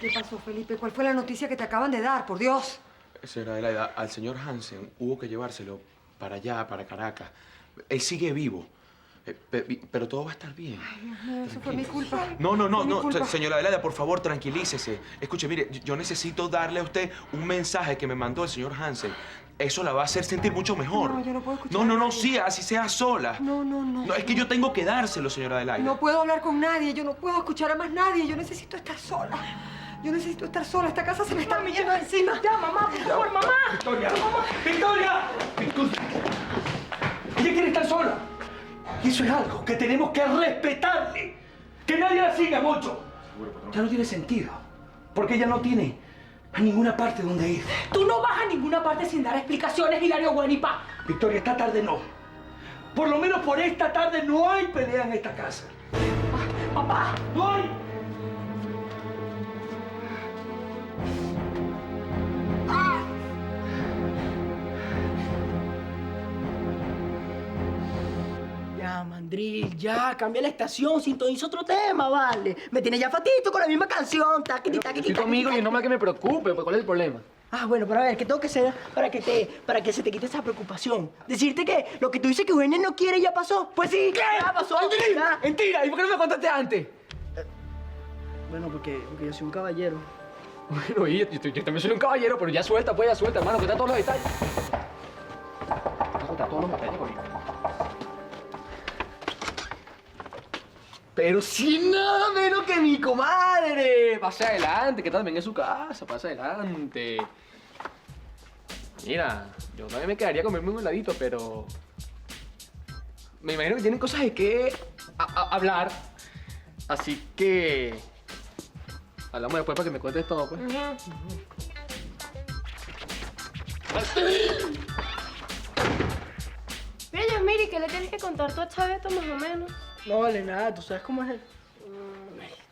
¿Qué pasó, Felipe? ¿Cuál fue la noticia que te acaban de dar? Por Dios. Señora Adelaida, al señor Hansen hubo que llevárselo para allá, para Caracas. Él sigue vivo. Pero todo va a estar bien. Ay, Dios mío, eso fue mi culpa. No, señora Adelaida, por favor, tranquilícese. Escuche, mire, yo necesito darle a usted un mensaje que me mandó el señor Hansen. Eso la va a hacer sentir mucho mejor. No, yo no puedo escuchar. No, sí, así sea sola. No, es que yo tengo que dárselo, señora Adelaida. No puedo hablar con nadie, yo no puedo escuchar a más nadie. Yo necesito estar sola. Yo necesito estar sola. Esta casa se me está viniendo encima. Ya, mamá, por favor, mamá. ¡Victoria! Mamá. ¡Victoria! Ella quiere estar sola. Y eso es algo que tenemos que respetarle. Que nadie la siga mucho. Ya no tiene sentido. Porque ella no tiene a ninguna parte donde ir. Tú no vas a ninguna parte sin dar explicaciones, Hilario Guanipa. Victoria, esta tarde no. Por lo menos por esta tarde no hay pelea en esta casa. Papá. ¡No hay! Ya, Mandril, ya, cambia la estación, sintoniza otro tema, vale. Me tiene ya fatito con la misma canción. Taquiti, taquiti, Estoy conmigo y es normal que me preocupe, pues ¿cuál es el problema? Ah, bueno, pero a ver, ¿qué tengo que hacer para que se te quite esa preocupación? Decirte que lo que tú dices que Eugenia no quiere ya pasó. Pues sí, ya pasó. ¡Mandril! Ya. ¡Mentira! ¿Y por qué no me contaste antes? Bueno, porque yo soy un caballero. Bueno, y yo también soy un caballero, pero ya suelta, pues ya suelta, hermano, cuenta todos los detalles. Cuenta todos los detalles conmigo. Pero sin nada menos que mi comadre. Pase adelante, que también es su casa, pase adelante. Mira, yo también me quedaría a comerme un heladito, pero... me imagino que tienen cosas de qué hablar. Así que... hablamos después para que me cuentes todo, pues. Mira, Yasmiri, ¿qué le tienes que contar tú a Chaveto más o menos? No vale nada, tú sabes cómo es él.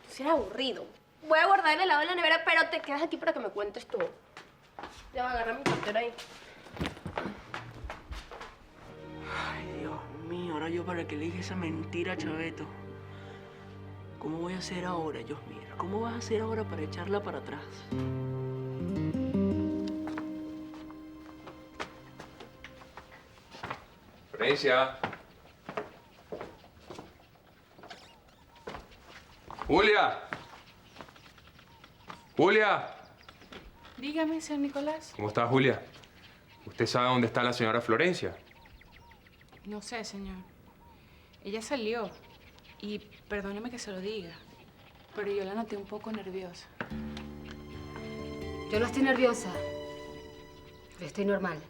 Si eres aburrido. Voy a guardar el helado en la nevera, pero te quedas aquí para que me cuentes todo. Ya va a agarrar mi cartera ahí. Ay, Dios mío, ahora yo para qué le dije esa mentira a Chaveto. ¿Cómo voy a hacer ahora, Dios mío? ¿Cómo vas a hacer ahora para echarla para atrás? Florencia. Julia. Julia. Dígame, señor Nicolás. ¿Cómo está, Julia? ¿Usted sabe dónde está la señora Florencia? No sé, señor. Ella salió. Y perdóneme que se lo diga, pero yo la noté un poco nerviosa. Yo no estoy nerviosa. Yo estoy normal.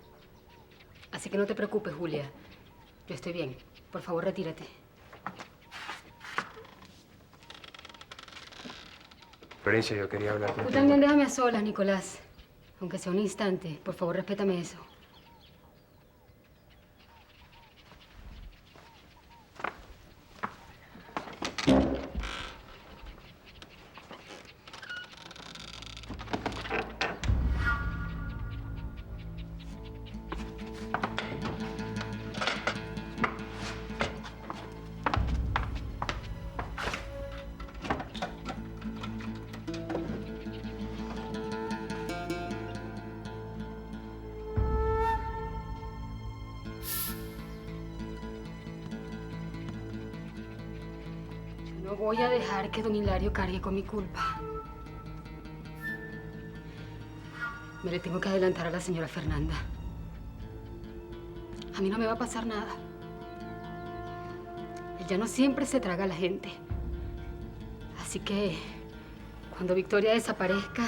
Así que no te preocupes, Julia. Yo estoy bien. Por favor, retírate. Florencia, yo quería hablar Tú contigo. también déjame a solas, Nicolás. Aunque sea un instante. Por favor, respétame eso. No voy a dejar que don Hilario cargue con mi culpa. Me le tengo que adelantar a la señora Fernanda. A mí no me va a pasar nada. Él ya no siempre se traga a la gente. Así que, cuando Victoria desaparezca,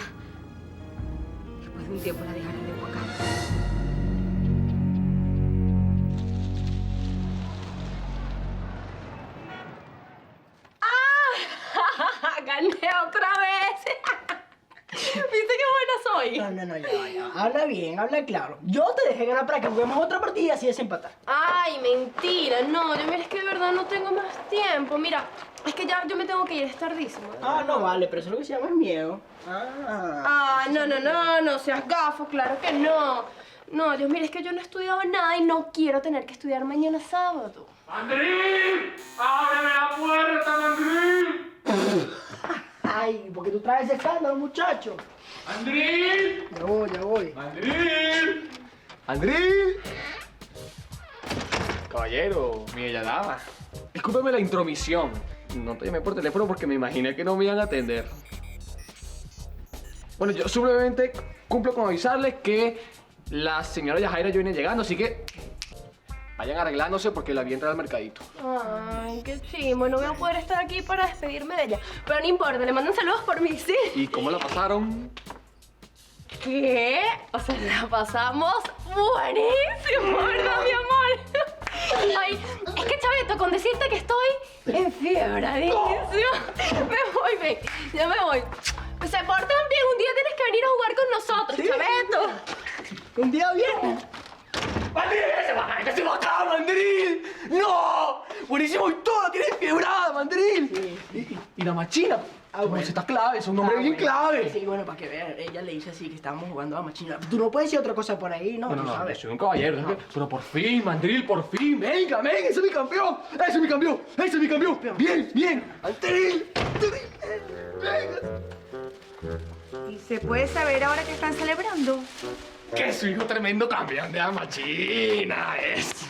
después de un tiempo la dejarán de buscar. ¡Gané otra vez! ¿Viste qué buena soy? No, ya. Habla bien, habla claro. Yo te dejé ganar para que juguemos otra partida y así desempatar. Ay, mentira. No, yo mira, es que de verdad no tengo más tiempo. Mira, es que ya yo me tengo que ir, es tardísimo. Ah, no vale, pero eso es lo que se llama es miedo. Ah, no seas gafo, claro que no. No, Dios, mira, es que yo no he estudiado nada y no quiero tener que estudiar mañana sábado. ¡Mandril! ¡Ábreme la puerta, Mandril! Ay, porque tú traes ese escándalo, muchacho. ¡Andril! Ya voy. ¡Andril! ¡Andril! Caballero, mi bella dama. Discúlpeme la intromisión. No te llamé por teléfono porque me imaginé que no me iban a atender. Bueno, yo simplemente cumplo con avisarles que la señora Yajaira ya viene llegando, así que vayan arreglándose porque la vi entrar al mercadito. Ay, qué chimo. No voy a poder estar aquí para despedirme de ella. Pero no importa, le mandan saludos por mí, ¿sí? ¿Y cómo la pasaron? ¿Qué? O sea, la pasamos buenísimo, ¿verdad, mi amor? Ay, es que, Chaveto, con decirte que estoy enfiebradísima. Me voy, ven, ya me voy. Se portan bien, un día tienes que venir a jugar con nosotros, ¿Sí? Chaveto. Un día viernes. ¡Mandril! ¡Se va acá, Mandril! ¡No! Buenísimo y todo, tienes fiebrada, Mandril. Sí. ¿Y la machina? Bueno. Pues está clave, es un nombre bien Bueno. clave. Sí, bueno, para que vean, ella le dice así que estábamos jugando a machina. Tú no puedes decir otra cosa por ahí, ¿no? No, Tú yo sabes. soy un caballero, ¿sabes? Pero por fin, Mandril, por fin, venga, ese es mi campeón, ese es mi campeón, ese es mi campeón. Bien, bien, Mandril, venga. ¿Y se puede saber ahora que están celebrando? Que su hijo tremendo campeón de la machina es.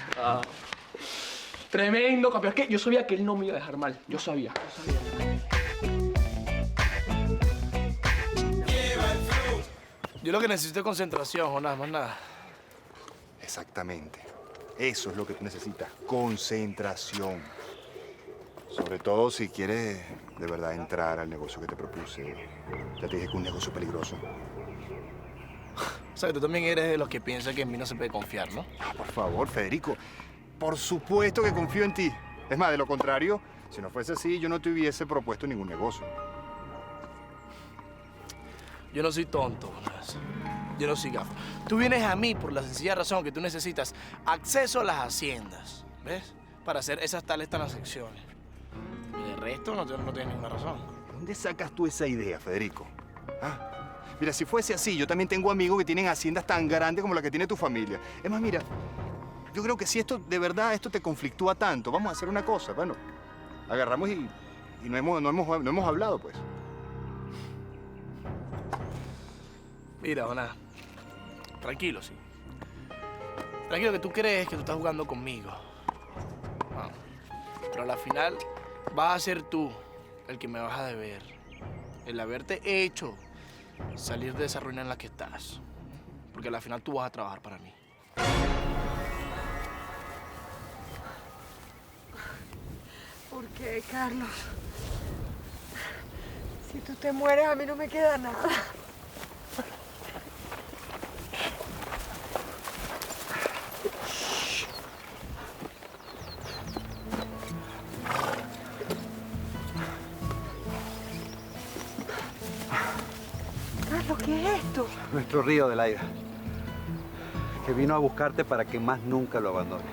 Tremendo campeón. Es que yo sabía que él no me iba a dejar mal, yo sabía. Yo lo que necesito es concentración, Jonás, más nada. Exactamente. Eso es lo que tú necesitas. Concentración. Sobre todo si quieres de verdad entrar al negocio que te propuse. Ya te dije que es un negocio peligroso. O sea, que tú también eres de los que piensan que en mí no se puede confiar, ¿no? Ah, por favor, Federico. Por supuesto que confío en ti. Es más, de lo contrario, si no fuese así, yo no te hubiese propuesto ningún negocio. Yo no soy tonto, Jonás. Yo no soy gafo. Tú vienes a mí por la sencilla razón que tú necesitas acceso a las haciendas, ¿ves? Para hacer esas tales transacciones. Y de resto no tienes ninguna razón. ¿Dónde sacas tú esa idea, Federico? ¿Ah? Mira, si fuese así, yo también tengo amigos que tienen haciendas tan grandes como la que tiene tu familia. Es más, mira, yo creo que si esto, de verdad, esto te conflictúa tanto, vamos a hacer una cosa. Bueno, agarramos y no hemos hablado, pues. Mira, Jonás, tranquilo, sí. Tranquilo que tú crees que tú estás jugando conmigo. Ah, pero a la final vas a ser tú el que me vas a deber. El haberte hecho salir de esa ruina en la que estás. Porque a la final tú vas a trabajar para mí. ¿Por qué, Carlos? Si tú te mueres, a mí no me queda nada. Carlos, ¿qué es esto? Nuestro río de la ira, que vino a buscarte para que más nunca lo abandones.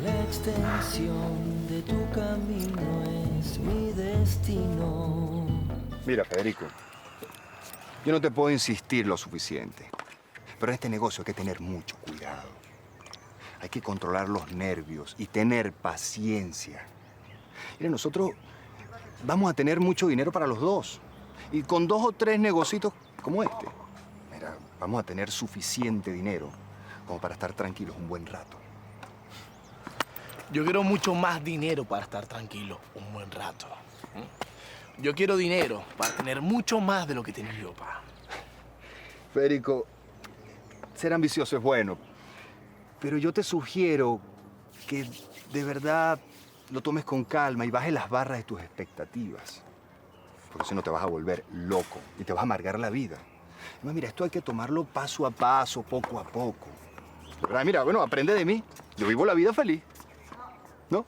La extensión de tu camino es mi destino. Mira, Federico, yo no te puedo insistir lo suficiente, pero en este negocio hay que tener mucho cuidado. Hay que controlar los nervios y tener paciencia. Mira, nosotros vamos a tener mucho dinero para los dos. Y con 2 o 3 negocios como este, mira, vamos a tener suficiente dinero como para estar tranquilos un buen rato. Yo quiero mucho más dinero para estar tranquilo un buen rato. Yo quiero dinero para tener mucho más de lo que tenía yo, pa. Federico, ser ambicioso es bueno, pero yo te sugiero que de verdad lo tomes con calma y bajes las barras de tus expectativas. Porque si no te vas a volver loco y te vas a amargar la vida. Además, mira, esto hay que tomarlo paso a paso, poco a poco. De verdad, mira, bueno, aprende de mí. Yo vivo la vida feliz. ¿No?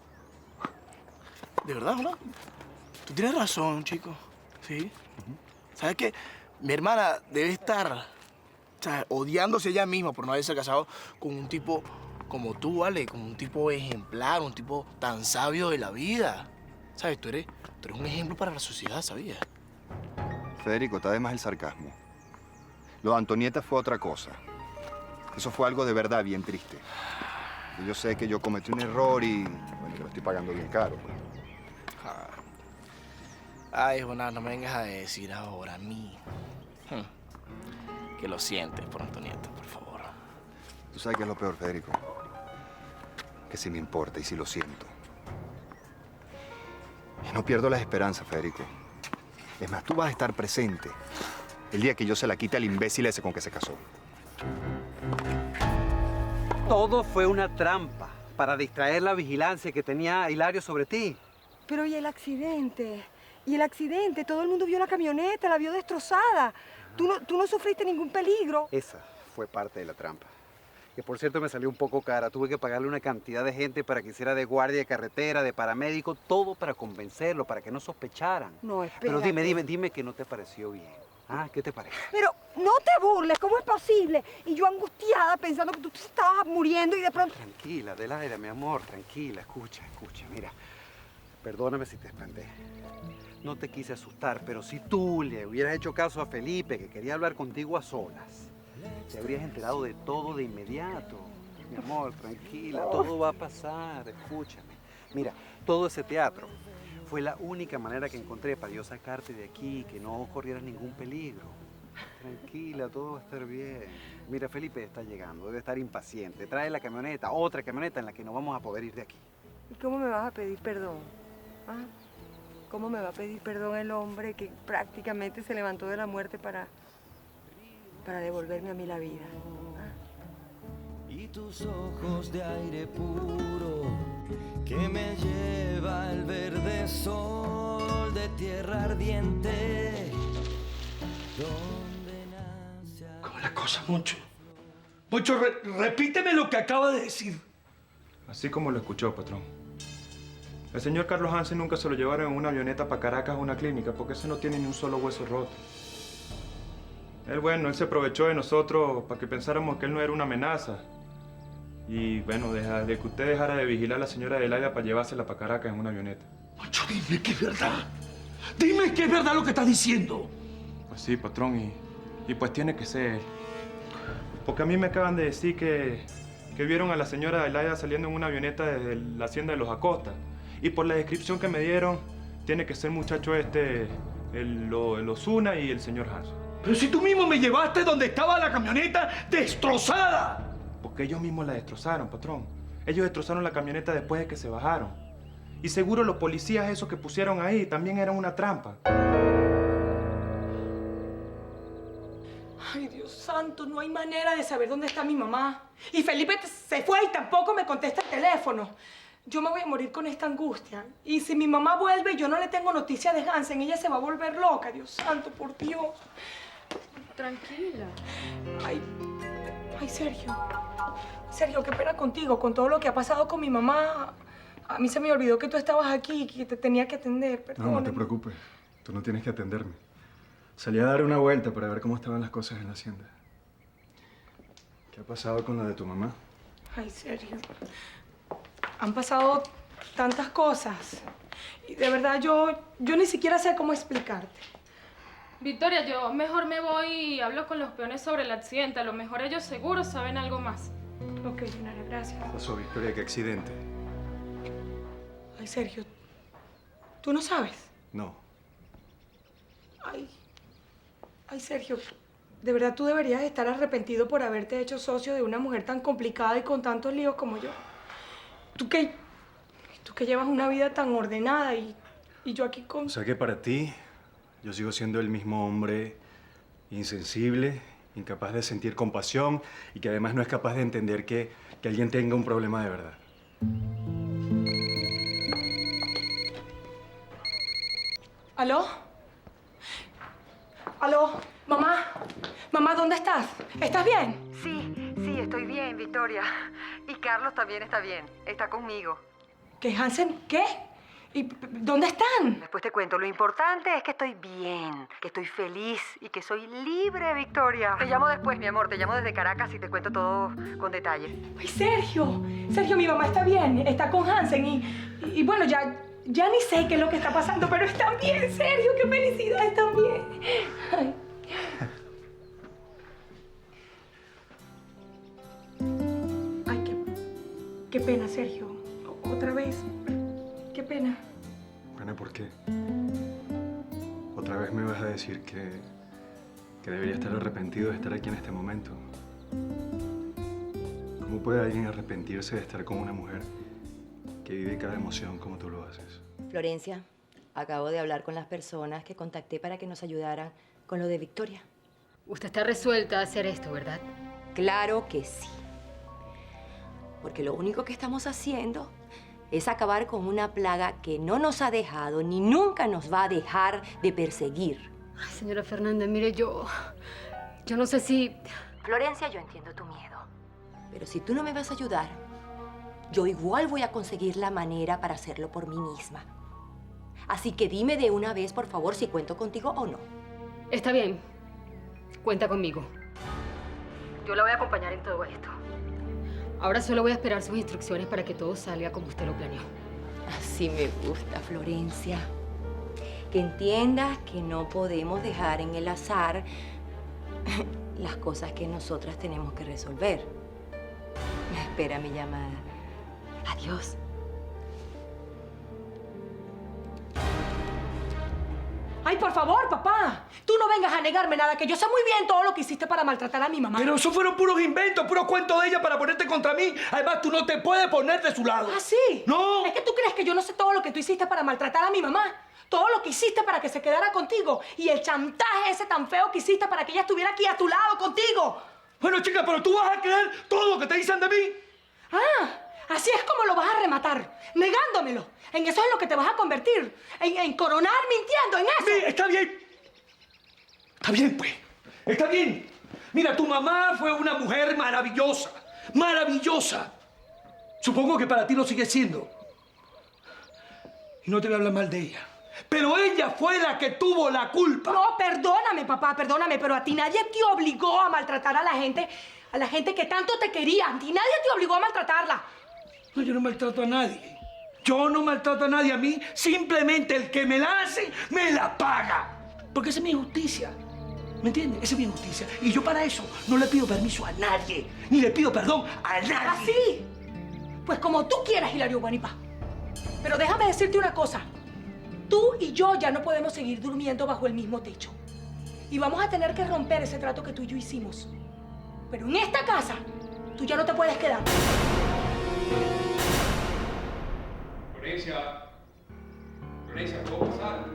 ¿De verdad, no? Tú tienes razón, chico. ¿Sí? ¿Sabes qué? Mi hermana debe estar, ¿sabes?, odiándose ella misma por no haberse casado con un tipo como tú, ¿vale? Con un tipo ejemplar, un tipo tan sabio de la vida. ¿Sabes? Tú eres un ejemplo para la sociedad, ¿sabías? Federico, está de más el sarcasmo. Lo de Antonieta fue otra cosa. Eso fue algo de verdad bien triste. Y yo sé que yo cometí un error y, bueno, que lo estoy pagando bien caro, pues. Ay, Jonás, no me vengas a decir ahora a mí que lo sientes por Antonieta, por favor. ¿Tú sabes qué es lo peor, Federico? Que sí me importa y sí lo siento. Y no pierdo las esperanzas, Federico. Es más, tú vas a estar presente el día que yo se la quite al imbécil ese con que se casó. Todo fue una trampa para distraer la vigilancia que tenía Hilario sobre ti. Pero ¿y el accidente? ¿Y el accidente? Todo el mundo vio la camioneta, la vio destrozada. Tú no sufriste ningún peligro. Esa fue parte de la trampa. Que por cierto me salió un poco cara. Tuve que pagarle una cantidad de gente para que hiciera de guardia de carretera, de paramédico, todo para convencerlo, para que no sospecharan. No, espera. Pero dime que no te pareció bien. Ah, ¿qué te parece? Pero no te burles, ¿cómo es posible? Y yo angustiada pensando que tú te estabas muriendo y de pronto... Tranquila, Adelaida, mi amor, tranquila, escucha, mira. Perdóname si te espanté. No te quise asustar, pero si tú le hubieras hecho caso a Felipe, que quería hablar contigo a solas, te habrías enterado de todo de inmediato. Mi amor, tranquila, todo va a pasar, escúchame. Mira, todo ese teatro fue la única manera que encontré para yo sacarte de aquí, que no corrieras ningún peligro. Tranquila, todo va a estar bien. Mira, Felipe está llegando, debe estar impaciente. Trae la camioneta, otra camioneta en la que no vamos a poder ir de aquí. ¿Y cómo me vas a pedir perdón? ¿Ah? ¿Cómo me va a pedir perdón el hombre que prácticamente se levantó de la muerte para devolverme a mí la vida? ¿Ah? Y tus ojos de aire puro que me lleva al verde sol de tierra ardiente donde nace... ¿Cómo la cosa, Moncho? Moncho, repíteme lo que acaba de decir. Así como lo escuchó, patrón. El señor Carlos Hansen nunca se lo llevaron en una avioneta para Caracas a una clínica porque ese no tiene ni un solo hueso roto. Él se aprovechó de nosotros para que pensáramos que él no era una amenaza. Y bueno, de que usted dejara de vigilar a la señora Adelaida para llevársela para Caracas en una avioneta. Moncho, dime que es verdad. Dime que es verdad lo que estás diciendo. Pues sí, patrón, y pues tiene que ser. Porque a mí me acaban de decir que vieron a la señora Adelaida saliendo en una avioneta desde la hacienda de los Acosta. Y por la descripción que me dieron, tiene que ser muchacho el Osuna y el señor Hansen. Pero si tú mismo me llevaste donde estaba la camioneta destrozada. Porque ellos mismos la destrozaron, patrón. Ellos destrozaron la camioneta después de que se bajaron. Y seguro los policías esos que pusieron ahí también eran una trampa. Ay, Dios santo, no hay manera de saber dónde está mi mamá. Y Felipe se fue y tampoco me contesta el teléfono. Yo me voy a morir con esta angustia. Y si mi mamá vuelve y yo no le tengo noticia de Hansen, ella se va a volver loca. Dios santo, por Dios. Tranquila. Ay, Sergio. Sergio, qué pena contigo, con todo lo que ha pasado con mi mamá. A mí se me olvidó que tú estabas aquí y que te tenía que atender. Perdóname. No, no te preocupes. Tú no tienes que atenderme. Salí a dar una vuelta para ver cómo estaban las cosas en la hacienda. ¿Qué ha pasado con la de tu mamá? Ay, Sergio. Han pasado tantas cosas. Y de verdad yo ni siquiera sé cómo explicarte. Victoria, yo mejor me voy y hablo con los peones sobre el accidente. A lo mejor ellos seguro saben algo más. Ok, Dinara, gracias. ¿Qué pasó, Victoria? ¿Qué accidente? Ay, Sergio, ¿tú no sabes? No. Ay, Sergio, de verdad tú deberías estar arrepentido por haberte hecho socio de una mujer tan complicada y con tantos líos como yo. Tú que llevas una vida tan ordenada y yo aquí con... O sea que para ti, yo sigo siendo el mismo hombre insensible, incapaz de sentir compasión y que además no es capaz de entender que alguien tenga un problema de verdad. ¿Aló? ¿Aló? Mamá. Mamá, ¿dónde estás? ¿Estás bien? Sí, estoy bien, Victoria. Y Carlos también está bien. Está conmigo. ¿Qué, Hansen? ¿Qué? ¿Y dónde están? Después te cuento. Lo importante es que estoy bien, que estoy feliz y que soy libre, Victoria. Te llamo después, mi amor. Te llamo desde Caracas y te cuento todo con detalle. ¡Ay, Sergio! Sergio, mi mamá está bien. Está con Hansen y bueno, ya ni sé qué es lo que está pasando, pero están bien, Sergio. ¡Qué felicidad! Están bien. Ay. Qué pena, Sergio. Otra vez. Qué pena. ¿Pena por qué? Otra vez me vas a decir que debería estar arrepentido de estar aquí en este momento. ¿Cómo puede alguien arrepentirse de estar con una mujer que vive cada emoción como tú lo haces? Florencia, acabo de hablar con las personas que contacté para que nos ayudaran con lo de Victoria. Usted está resuelta a hacer esto, ¿verdad? Claro que sí. Porque lo único que estamos haciendo es acabar con una plaga que no nos ha dejado ni nunca nos va a dejar de perseguir. Ay, señora Fernández, mire, yo no sé si... Florencia, yo entiendo tu miedo. Pero si tú no me vas a ayudar, yo igual voy a conseguir la manera para hacerlo por mí misma. Así que dime de una vez, por favor, si cuento contigo o no. Está bien. Cuenta conmigo. Yo la voy a acompañar en todo esto. Ahora solo voy a esperar sus instrucciones para que todo salga como usted lo planeó. Así me gusta, Florencia. Que entiendas que no podemos dejar en el azar las cosas que nosotras tenemos que resolver. Espera mi llamada. Adiós. Ay, por favor, papá. Tú no vengas a negarme nada, que yo sé muy bien todo lo que hiciste para maltratar a mi mamá. Pero eso fueron puros inventos, puros cuentos de ella para ponerte contra mí. Además, tú no te puedes poner de su lado. ¿Ah, sí? ¡No! ¿Es que tú crees que yo no sé todo lo que tú hiciste para maltratar a mi mamá? Todo lo que hiciste para que se quedara contigo. Y el chantaje ese tan feo que hiciste para que ella estuviera aquí a tu lado contigo. Bueno, chica, pero tú vas a creer todo lo que te dicen de mí. Ah, así es como lo vas a rematar, negándomelo. En eso es lo que te vas a convertir. En coronar mintiendo, en eso. Sí, está bien. Está bien, pues. Está bien. Mira, tu mamá fue una mujer maravillosa. Maravillosa. Supongo que para ti lo sigue siendo. Y no te voy a hablar mal de ella. Pero ella fue la que tuvo la culpa. No, perdóname, papá, perdóname, pero a ti nadie te obligó a maltratar a la gente que tanto te quería. A ti nadie te obligó a maltratarla. No, yo no maltrato a nadie. Yo no maltrato a nadie. A mí, simplemente el que me la hace, me la paga. Porque esa es mi justicia. ¿Me entiendes? Esa es mi justicia. Y yo para eso no le pido permiso a nadie. Ni le pido perdón a nadie. ¿Ah, sí? Pues como tú quieras, Hilario Guanipa. Pero déjame decirte una cosa. Tú y yo ya no podemos seguir durmiendo bajo el mismo techo. Y vamos a tener que romper ese trato que tú y yo hicimos. Pero en esta casa, tú ya no te puedes quedar. Florencia. Florencia, ¿puedo pasar?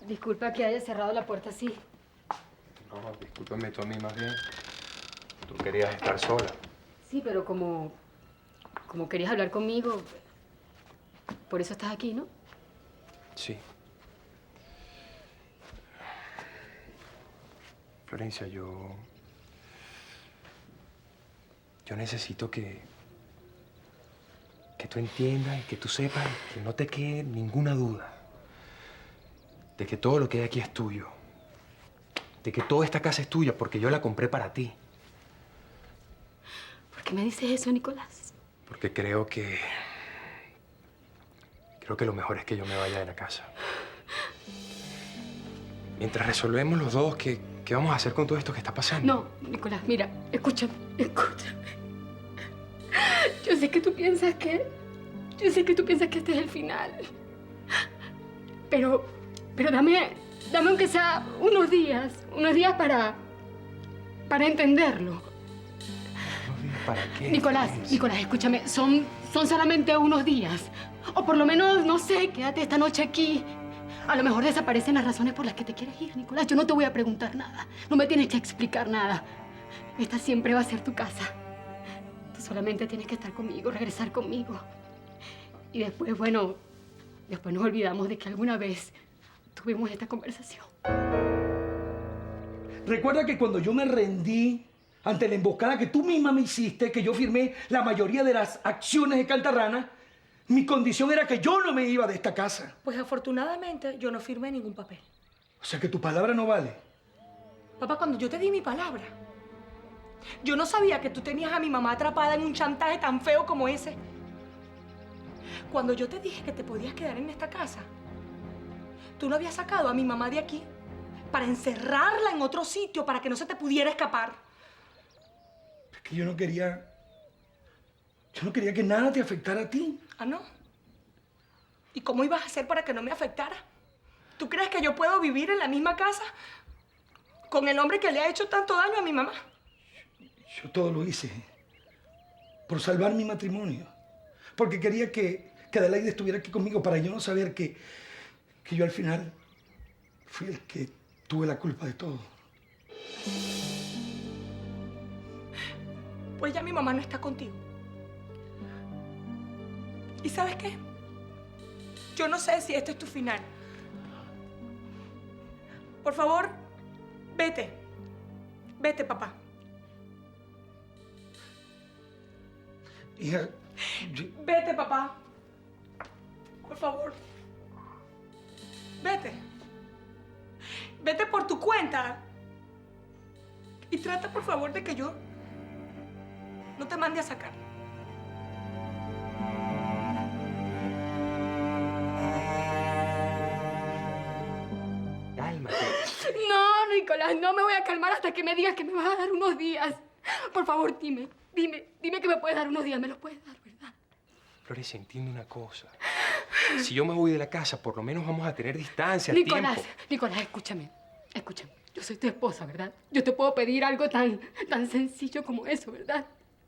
Disculpa que haya cerrado la puerta así. No, discúlpame tú a mí más bien. Tú querías estar sola. Sí, pero como querías hablar conmigo, por eso estás aquí, ¿no? Sí. Florencia, yo necesito que tú entiendas y que tú sepas que no te quede ninguna duda de que todo lo que hay aquí es tuyo. De que toda esta casa es tuya porque yo la compré para ti. ¿Por qué me dices eso, Nicolás? Porque creo que lo mejor es que yo me vaya de la casa. Mientras resolvemos los dos qué vamos a hacer con todo esto que está pasando. No, Nicolás, mira, escúchame. Yo sé que tú piensas que este es el final. Pero dame aunque sea unos días para entenderlo. ¿Para qué? Nicolás, escúchame, son solamente unos días. O por lo menos, no sé, quédate esta noche aquí. A lo mejor desaparecen las razones por las que te quieres ir, Nicolás. Yo no te voy a preguntar nada. No me tienes que explicar nada. Esta siempre va a ser tu casa. Tú solamente tienes que estar conmigo, regresar conmigo. Y después, bueno, después nos olvidamos de que alguna vez tuvimos esta conversación. Recuerda que cuando yo me rendí ante la emboscada que tú misma me hiciste, que yo firmé la mayoría de las acciones de Cantarrana, mi condición era que yo no me iba de esta casa. Pues afortunadamente yo no firmé ningún papel. O sea que tu palabra no vale. Papá, cuando yo te di mi palabra, yo no sabía que tú tenías a mi mamá atrapada en un chantaje tan feo como ese. Cuando yo te dije que te podías quedar en esta casa, tú no habías sacado a mi mamá de aquí para encerrarla en otro sitio para que no se te pudiera escapar. Es que yo no quería Yo no quería que nada te afectara a ti. ¿Ah, no? ¿Y cómo ibas a hacer para que no me afectara? ¿Tú crees que yo puedo vivir en la misma casa con el hombre que le ha hecho tanto daño a mi mamá? Yo todo lo hice por salvar mi matrimonio. Porque quería que Adelaide estuviera aquí conmigo para yo no saber que yo al final fui el que tuve la culpa de todo. Pues ya mi mamá no está contigo. ¿Y sabes qué? Yo no sé si este es tu final. Por favor, vete. Vete, papá. Hija, Vete, papá. Por favor. Vete. Vete por tu cuenta. Y trata, por favor, de que yo no te mande a sacar. Cálmate. No, Nicolás, no me voy a calmar hasta que me digas que me vas a dar unos días. Por favor, dime que me puedes dar unos días. Me los puedes dar, ¿verdad? Florencia, entiende una cosa. Si yo me voy de la casa, por lo menos vamos a tener distancia, Nicolás, tiempo. Nicolás, escúchame. Yo soy tu esposa, ¿verdad? Yo te puedo pedir algo tan sencillo como eso, ¿verdad?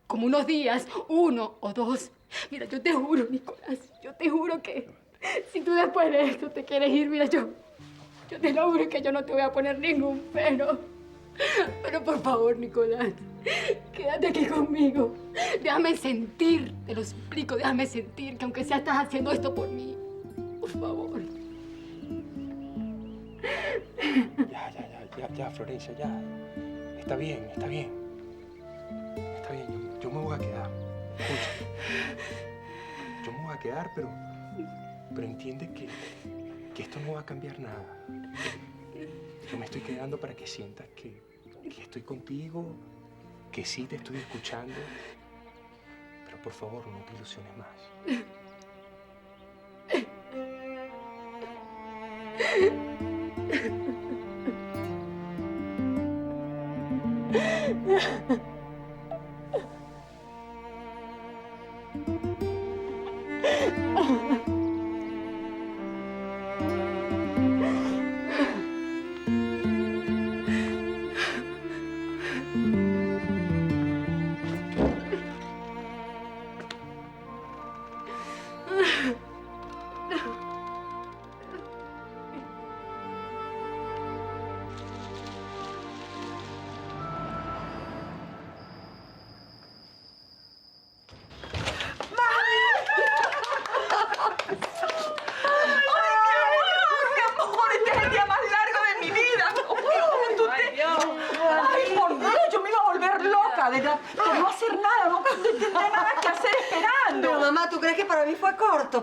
Como unos días, 1 o 2. Mira, yo te juro, Nicolás, yo te juro que si tú después de esto te quieres ir, mira, yo te lo juro que yo no te voy a poner ningún pero. Pero por favor, Nicolás, quédate aquí conmigo. Déjame sentir, te lo suplico, déjame sentir que aunque sea estás haciendo esto por mí. Por favor. Ya, Florencia, ya. Está bien. Está bien, yo me voy a quedar. Escucha. Yo me voy a quedar, pero entiende que esto no va a cambiar nada. Yo me estoy quedando para que sientas que estoy contigo, que sí te estoy escuchando. Pero por favor, no te ilusiones más.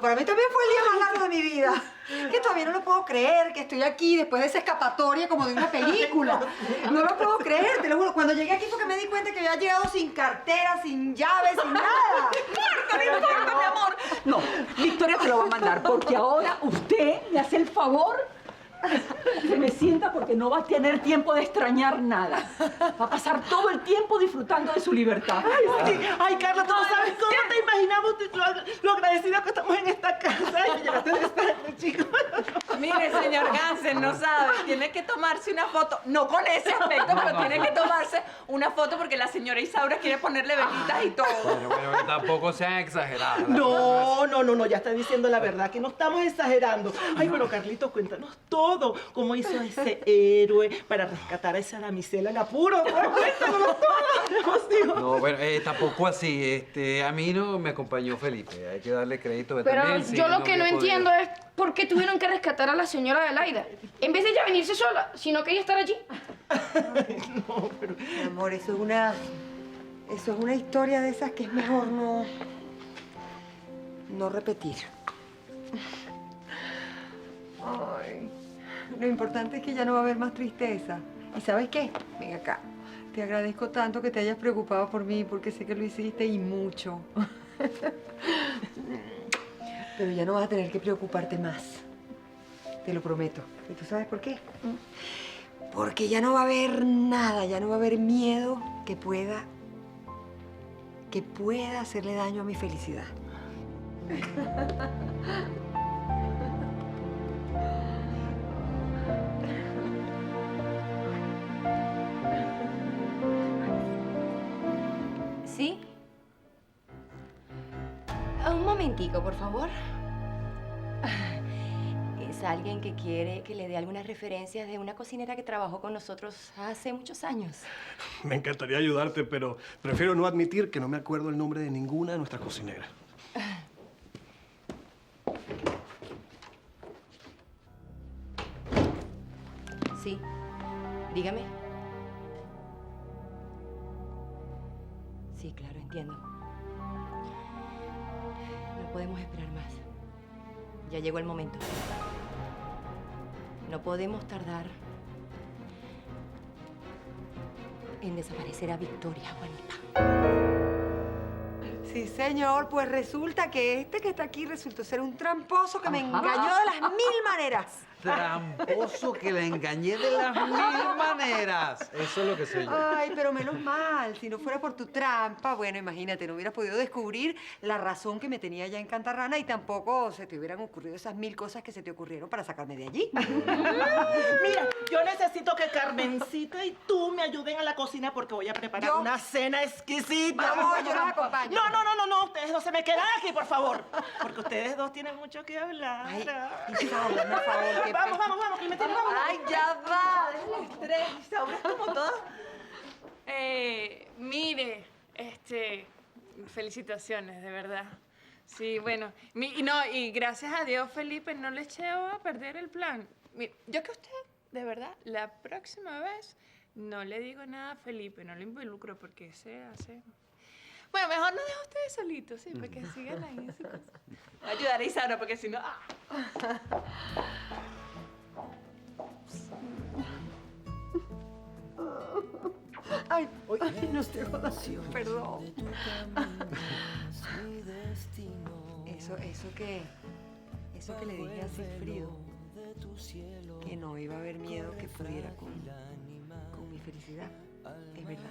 Para mí también fue el día más largo de mi vida. Que todavía no lo puedo creer, que estoy aquí después de esa escapatoria como de una película. No lo puedo creer, te lo juro. Cuando llegué aquí fue que me di cuenta que había llegado sin cartera, sin llaves, sin nada. No importa, mi amor. No, Victoria te lo va a mandar porque ahora usted me hace el favor que me sienta porque no va a tener tiempo de extrañar nada. Va a pasar todo el tiempo disfrutando de su libertad. Ay, sí. Ay, Carla, tú no sabes cómo te imaginamos lo agradecidos que estamos en esta casa. Ay, llegaste de tarde, chicos. Mire, señor Gansen, no sabe. Tiene que tomarse una foto. No con ese aspecto, pero tiene que tomarse una foto porque la señora Isaura quiere ponerle velitas y todo. Bueno, que tampoco sean exageradas. No, ya está diciendo la verdad, que no estamos exagerando. Ay, bueno, Carlitos, cuéntanos todo. Cómo hizo ese héroe para rescatar a esa damisela en apuro. Cuéntanos todo. No, bueno, tampoco así. A mí no me acompañó Felipe. Hay que darle crédito de Pero también. yo lo que no entiendo es por qué tuvieron que rescatar a la señora Adelaida. En vez de ella venirse sola, sino que ella estar allí. Mi amor, eso es una historia de esas que es mejor no repetir. Ay, lo importante es que ya no va a haber más tristeza. ¿Y sabes qué? Ven acá. Te agradezco tanto que te hayas preocupado por mí, porque sé que lo hiciste y mucho. Pero ya no vas a tener que preocuparte más. Te lo prometo. ¿Y tú sabes por qué? Porque ya no va a haber nada, ya no va a haber miedo que pueda que pueda hacerle daño a mi felicidad. ¿Sí? Un momentico, por favor. Es alguien que quiere que le dé algunas referencias de una cocinera que trabajó con nosotros hace muchos años. Me encantaría ayudarte, pero prefiero no admitir que no me acuerdo el nombre de ninguna de nuestras cocineras. Sí, dígame. Sí, claro, entiendo. No podemos esperar más. Ya llegó el momento. No podemos tardar en desaparecer a Victoria, Juanita. Sí, señor, pues resulta que este que está aquí resultó ser un tramposo que me engañó de las 1000 maneras. Tramposo que la engañé de las 1000 maneras. Eso es lo que soy yo. Ay, pero menos mal. Si no fuera por tu trampa, bueno, imagínate, no hubieras podido descubrir la razón que me tenía ya en Cantarrana y tampoco se te hubieran ocurrido esas 1000 cosas que se te ocurrieron para sacarme de allí. Mira, yo necesito que Carmencita y tú me ayuden a la cocina porque voy a preparar una cena exquisita. No, yo los acompaño. No, ustedes dos se me quedan aquí, por favor. Porque ustedes dos tienen mucho que hablar. Ay, Isaura, por favor. Vamos, que me tienen, vamos. Ay, ya va, deja el estrés. Isaura es como toda. Mire, felicitaciones, de verdad. Sí, bueno, y gracias a Dios, Felipe, no le eché a perder el plan. Mire, yo que usted, de verdad, la próxima vez no le digo nada a Felipe, no lo involucro porque se hace... Bueno, mejor no dejo a ustedes solitos, sí, para que sigan ahí en su cosa. Voy a ayudar a Isaura porque si no... Ay, no estoy jodiendo. Perdón. Eso que le dije a Sigfrido, que no iba a haber miedo que pudiera con mi felicidad, es verdad.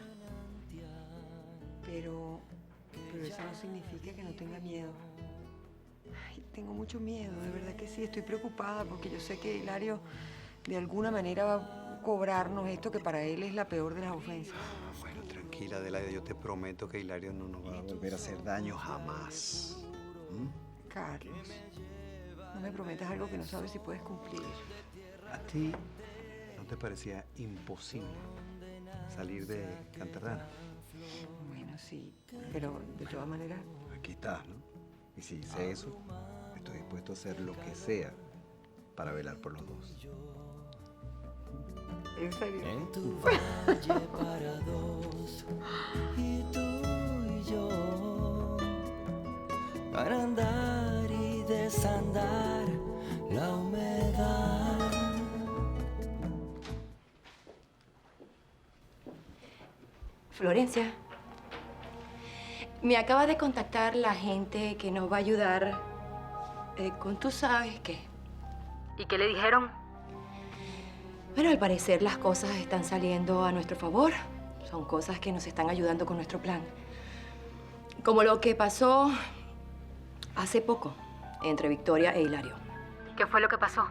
Pero eso no significa que no tenga miedo. Ay, tengo mucho miedo, de verdad que sí. Estoy preocupada porque yo sé que Hilario de alguna manera va a cobrarnos esto que para él es la peor de las ofensas. Bueno, tranquila, Adelaida, yo te prometo que Hilario no nos va a volver a hacer daño jamás. Carlos, no me prometas algo que no sabes si puedes cumplir. ¿A ti no te parecía imposible salir de Cantarrana? Bueno, sí, pero de todas maneras... Aquí estás, ¿no? Y si hice eso, estoy dispuesto a hacer lo que sea para velar por los dos. ¿En serio? En tu valle para dos, y tú y yo, para andar y desandar la humedad. Florencia, me acaba de contactar la gente que nos va a ayudar con tú sabes qué. ¿Y qué le dijeron? Bueno, al parecer las cosas están saliendo a nuestro favor. Son cosas que nos están ayudando con nuestro plan. Como lo que pasó hace poco entre Victoria e Hilario. ¿Qué fue lo que pasó?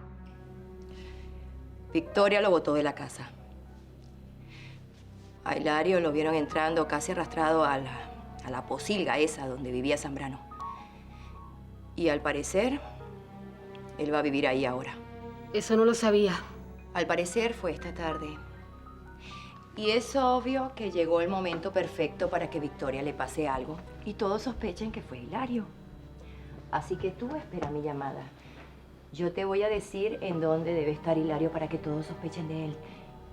Victoria lo botó de la casa. A Hilario lo vieron entrando casi arrastrado a la posilga esa donde vivía Zambrano. Y al parecer, él va a vivir ahí ahora. Eso no lo sabía. Al parecer fue esta tarde. Y es obvio que llegó el momento perfecto para que Victoria le pase algo. Y todos sospechan que fue Hilario. Así que tú espera mi llamada. Yo te voy a decir en dónde debe estar Hilario para que todos sospechen de él.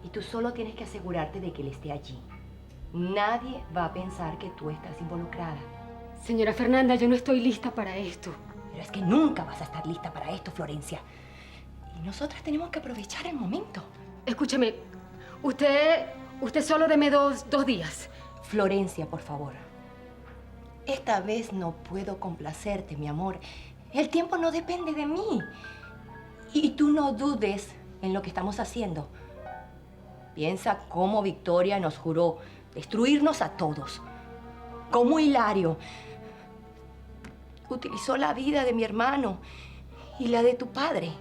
Y tú solo tienes que asegurarte de que él esté allí. Nadie va a pensar que tú estás involucrada. Señora Fernanda, yo no estoy lista para esto. Pero es que nunca vas a estar lista para esto, Florencia. Y nosotras tenemos que aprovechar el momento. Escúcheme, usted solo deme dos días. Florencia, por favor. Esta vez no puedo complacerte, mi amor. El tiempo no depende de mí. Y tú no dudes en lo que estamos haciendo. Piensa cómo Victoria nos juró destruirnos a todos. cómo Hilario utilizó la vida de mi hermano y la de tu padre.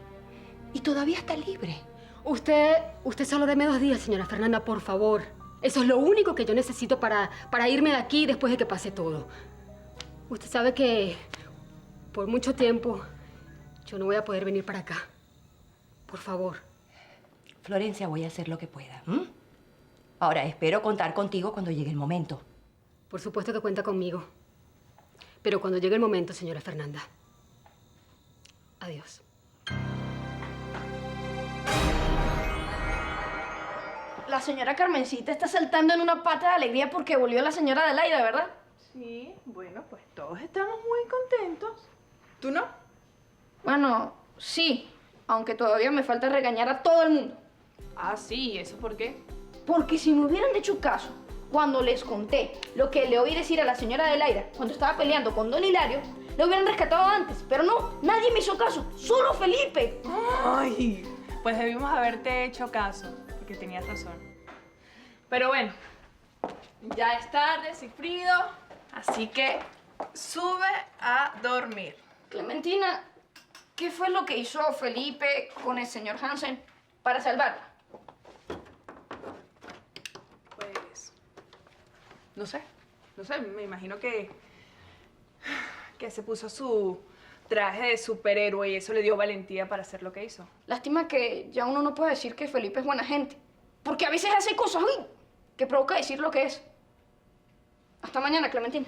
Y todavía está libre. Usted solo deme 2 días, señora Fernanda, por favor. Eso es lo único que yo necesito para irme de aquí después de que pase todo. Usted sabe que por mucho tiempo yo no voy a poder venir para acá. Por favor. Florencia, voy a hacer lo que pueda. Ahora, espero contar contigo cuando llegue el momento. Por supuesto que cuenta conmigo. Pero cuando llegue el momento, señora Fernanda. Adiós. La señora Carmencita está saltando en una pata de alegría porque volvió la señora Adelaida, ¿verdad? Sí, bueno, pues todos estamos muy contentos. ¿Tú no? Bueno, sí, aunque todavía me falta regañar a todo el mundo. Ah, sí, ¿eso por qué? Porque si me hubieran hecho caso cuando les conté lo que le oí decir a la señora Adelaida cuando estaba peleando con don Hilario, le hubieran rescatado antes. Pero no, nadie me hizo caso, solo Felipe. Ay, pues debimos haberte hecho caso, porque tenías razón. Pero bueno, ya es tarde, Sigfrido, así que sube a dormir. Clementina, ¿qué fue lo que hizo Felipe con el señor Hansen para salvarla? Pues, no sé, me imagino que se puso su traje de superhéroe y eso le dio valentía para hacer lo que hizo. Lástima que ya uno no puede decir que Felipe es buena gente, porque a veces hace cosas que provoca decir lo que es. Hasta mañana, Clementina.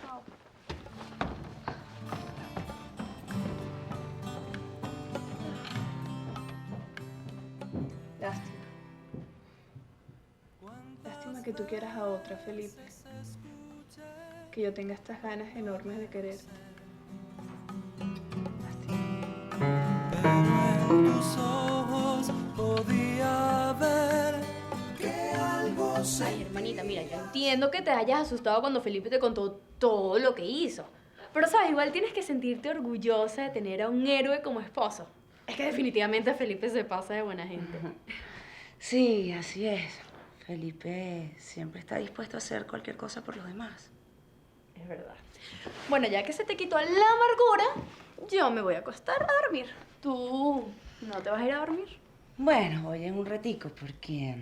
Chao. Lástima. Lástima que tú quieras a otra, Felipe. Que yo tenga estas ganas enormes de quererte. En tus ojos podía ver que algo Ay, hermanita, mira, yo entiendo que te hayas asustado cuando Felipe te contó todo lo que hizo. Pero, ¿sabes? Igual tienes que sentirte orgullosa de tener a un héroe como esposo. Es que definitivamente Felipe se pasa de buena gente. Sí, así es. Felipe siempre está dispuesto a hacer cualquier cosa por los demás. Es verdad. Bueno, ya que se te quitó la amargura, yo me voy a acostar a dormir. ¿Tú no te vas a ir a dormir? Bueno, voy en un ratico porque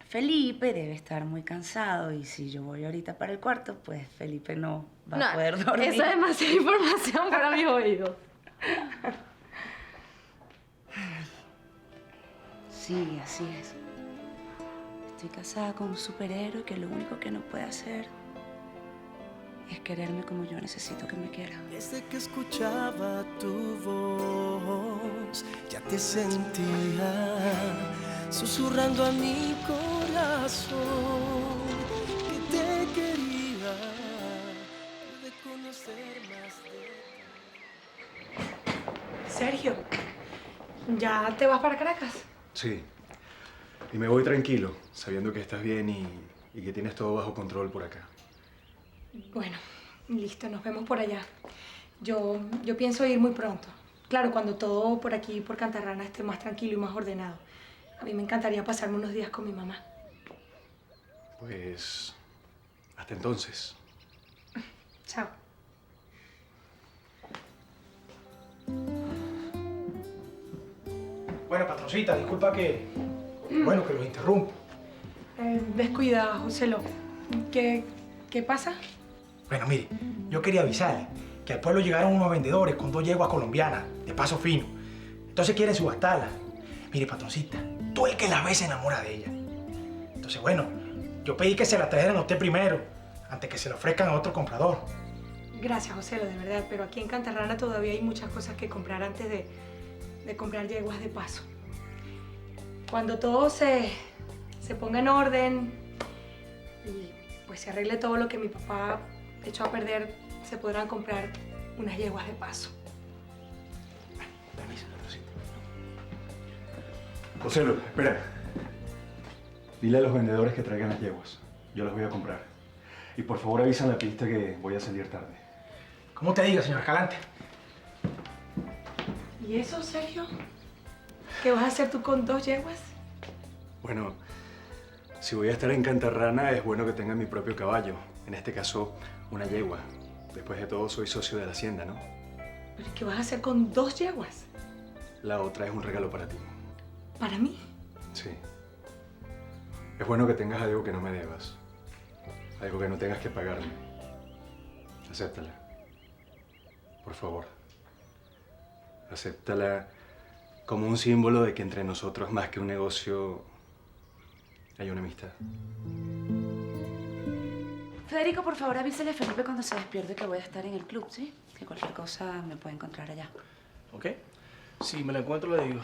Felipe debe estar muy cansado y si yo voy ahorita para el cuarto, pues Felipe no va a poder dormir. Esa es demasiada información para mis oídos. Sí, así es. Estoy casada con un superhéroe que lo único que no puede hacer es quererme como yo necesito que me quiera. Desde que escuchaba tu voz, ya te sentía susurrando a mi corazón que te quería. Pude conocer más de Sergio, ¿ya te vas para Caracas? Sí. Y me voy tranquilo, sabiendo que estás bien y que tienes todo bajo control por acá. Bueno, listo, nos vemos por allá. Yo pienso ir muy pronto. Claro, cuando todo por aquí, por Cantarrana, esté más tranquilo y más ordenado. A mí me encantaría pasarme unos días con mi mamá. Pues hasta entonces. Chao. Bueno, patroncita, disculpa que los interrumpo. Descuida, Joselo. ¿Qué pasa? Bueno, mire, yo quería avisarle que al pueblo llegaron unos vendedores con 2 yeguas colombianas, de paso fino. Entonces quieren subastarlas. Mire, patroncita, tú el que las ve se enamora de ella. Entonces, bueno, yo pedí que se la trajeran a usted primero, antes que se la ofrezcan a otro comprador. Gracias, Joselo, de verdad. Pero aquí en Cantarrana todavía hay muchas cosas que comprar antes de comprar yeguas de paso. Cuando todo se ponga en orden y pues se arregle todo lo que mi papá echó a perder, se podrán comprar unas yeguas de paso. Permiso, patroncita. Joselo, espera. Dile a los vendedores que traigan las yeguas. Yo las voy a comprar. Y por favor avisa en la pista que voy a salir tarde. ¿Cómo te diga, señor Escalante? ¿Y eso, Sergio? ¿Qué vas a hacer tú con 2 yeguas? Bueno, si voy a estar en Cantarrana es bueno que tenga mi propio caballo. En este caso, una yegua. Después de todo, soy socio de la hacienda, ¿no? ¿Pero qué vas a hacer con 2 yeguas? La otra es un regalo para ti. ¿Para mí? Sí. Es bueno que tengas algo que no me debas. Algo que no tengas que pagarme. Acéptala. Por favor. Acéptala como un símbolo de que entre nosotros, más que un negocio, hay una amistad. Federico, por favor, avísale a Felipe cuando se despierte que voy a estar en el club, ¿sí? Que cualquier cosa me puede encontrar allá. ¿Ok? Si me lo encuentro, le digo.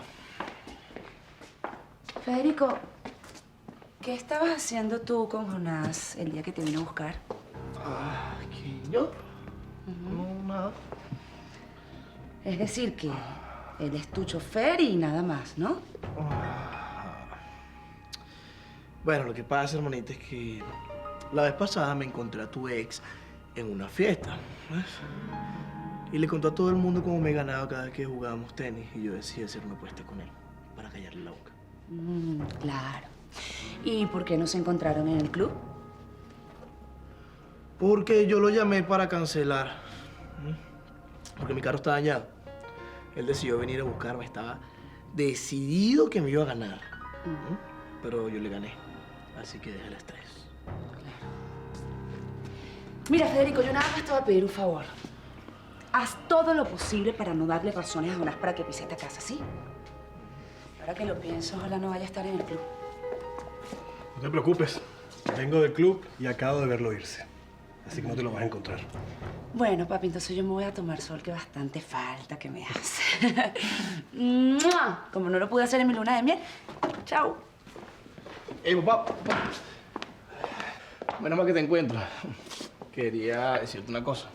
Federico, ¿qué estabas haciendo tú con Jonás el día que te vine a buscar? ¿Yo? No, nada. Es decir, que él es tu chofer y nada más, ¿no? Bueno, lo que pasa, hermanita, es que la vez pasada me encontré a tu ex en una fiesta, ¿ves? Y le contó a todo el mundo cómo me ganaba cada vez que jugábamos tenis y yo decidí hacer una apuesta con él para callarle la boca. Claro. ¿Y por qué no se encontraron en el club? Porque yo lo llamé para cancelar. Porque mi carro está dañado. Él decidió venir a buscarme. Estaba decidido que me iba a ganar. Pero yo le gané. Así que deja el estrés. Mira, Federico, yo nada más te voy a pedir un favor. Haz todo lo posible para no darle razones a Jonás para que pise esta casa, ¿sí? Ahora que lo pienso, ojalá no vaya a estar en el club. No te preocupes. Vengo del club y acabo de verlo irse. Así que no te lo vas a encontrar. Bueno, papi, entonces yo me voy a tomar sol, que bastante falta que me hace. ¡Mua! Como no lo pude hacer en mi luna de miel. Chao. Papá. Menos mal que te encuentro. Quería decirte una cosa.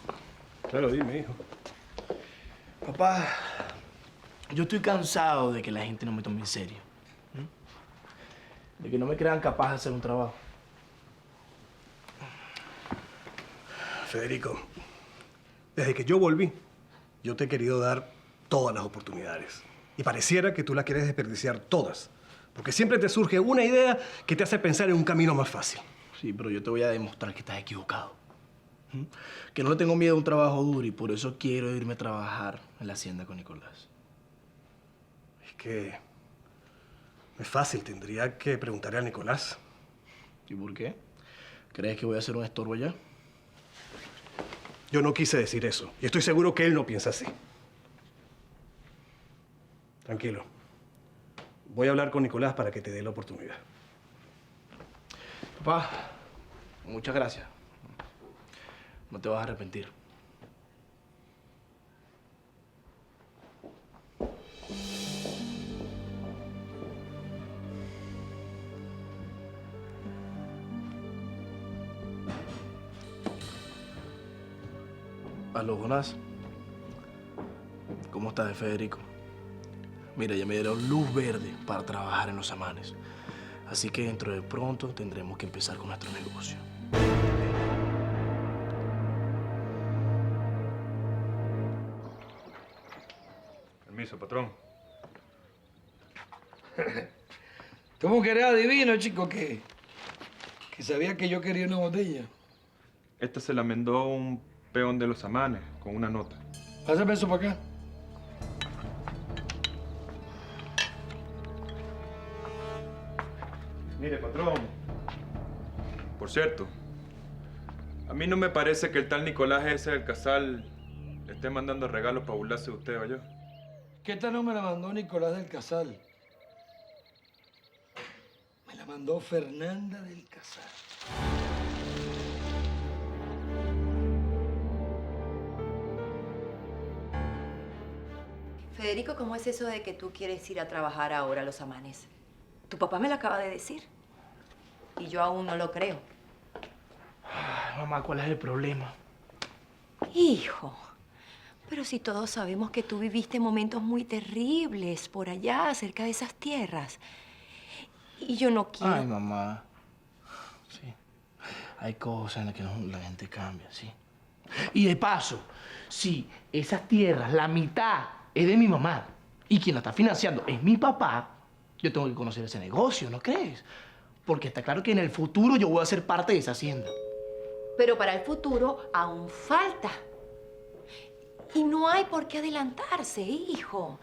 Claro, dime, hijo. Papá, yo estoy cansado de que la gente no me tome en serio. De que no me crean capaz de hacer un trabajo. Federico, desde que yo volví, yo te he querido dar todas las oportunidades. Y pareciera que tú las quieres desperdiciar todas. Porque siempre te surge una idea que te hace pensar en un camino más fácil. Sí, pero yo te voy a demostrar que estás equivocado. Que no le tengo miedo a un trabajo duro y por eso quiero irme a trabajar en la hacienda con Nicolás. Es que no es fácil, tendría que preguntarle a Nicolás. ¿Y por qué? ¿Crees que voy a ser un estorbo allá? Yo no quise decir eso y estoy seguro que él no piensa así. Tranquilo. Voy a hablar con Nicolás para que te dé la oportunidad. Papá, muchas gracias. No te vas a arrepentir. Aló, Jonás. ¿Cómo estás, Federico? Mira, ya me dieron luz verde para trabajar en los Amanes. Así que dentro de pronto tendremos que empezar con nuestro negocio. Permiso, patrón. ¿Cómo que era adivino, chico? Que sabía que yo quería una botella. Esta se la mandó un peón de los Amanes con una nota. Pásame eso para acá. Mire, patrón. Por cierto, a mí no me parece que el tal Nicolás ese del Casal le esté mandando regalos para burlarse de usted, ¿o yo? ¿Qué tal no me la mandó Nicolás del Casal? Me la mandó Fernanda del Casal. Federico, ¿cómo es eso de que tú quieres ir a trabajar ahora a los Amanes? Tu papá me lo acaba de decir. Y yo aún no lo creo. Ay, mamá, ¿cuál es el problema? Hijo, pero si todos sabemos que tú viviste momentos muy terribles por allá, cerca de esas tierras. Y yo no quiero... Ay, mamá. Sí. Hay cosas en las que la gente cambia, sí. Y de paso, si esas tierras, la mitad es de mi mamá y quien la está financiando es mi papá, yo tengo que conocer ese negocio, ¿no crees? Porque está claro que en el futuro yo voy a ser parte de esa hacienda. Pero para el futuro aún falta. Y no hay por qué adelantarse, hijo.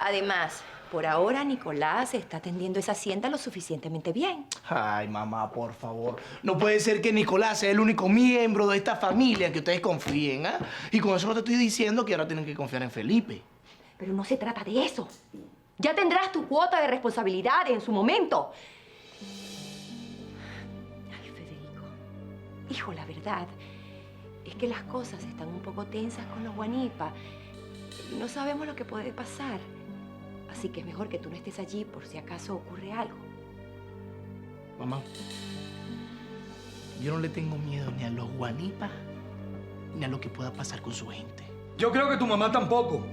Además, por ahora Nicolás está atendiendo esa hacienda lo suficientemente bien. Ay, mamá, por favor. No puede ser que Nicolás sea el único miembro de esta familia que ustedes confíen, ¿ah? Y con eso no te estoy diciendo que ahora tienen que confiar en Felipe. Pero no se trata de eso. Ya tendrás tu cuota de responsabilidades en su momento. Ay, Federico. Hijo, la verdad es que las cosas están un poco tensas con los Guanipa. No sabemos lo que puede pasar. Así que es mejor que tú no estés allí por si acaso ocurre algo. Mamá, yo no le tengo miedo ni a los Guanipa ni a lo que pueda pasar con su gente. Yo creo que tu mamá tampoco.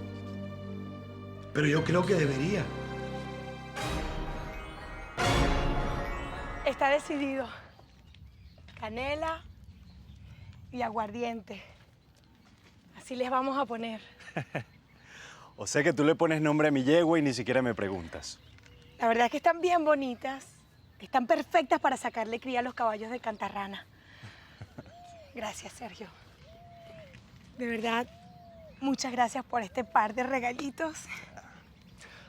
Pero yo creo que debería. Está decidido. Canela y aguardiente. Así les vamos a poner. O sea que tú le pones nombre a mi yegua y ni siquiera me preguntas. La verdad es que están bien bonitas. Están perfectas para sacarle cría a los caballos de Cantarrana. Gracias, Sergio. De verdad, muchas gracias por este par de regalitos.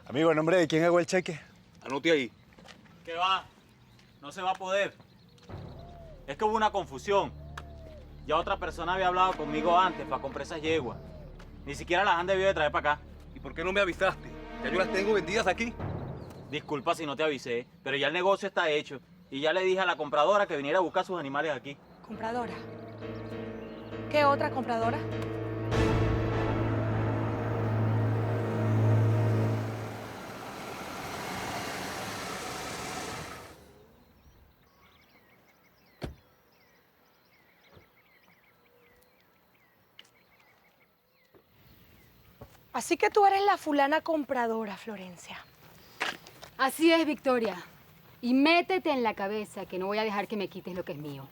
Amigo, ¿a nombre de quién hago el cheque? Anote ahí. ¿Qué va? No se va a poder. Es que hubo una confusión. Ya otra persona había hablado conmigo antes para comprar esas yeguas. Ni siquiera las han debido de traer para acá. ¿Y por qué no me avisaste? Ya yo las tengo vendidas aquí. Disculpa si no te avisé, pero ya el negocio está hecho. Y ya le dije a la compradora que viniera a buscar sus animales aquí. ¿Compradora? ¿Qué otra compradora? Así que tú eres la fulana compradora, Florencia. Así es, Victoria. Y métete en la cabeza que no voy a dejar que me quites lo que es mío.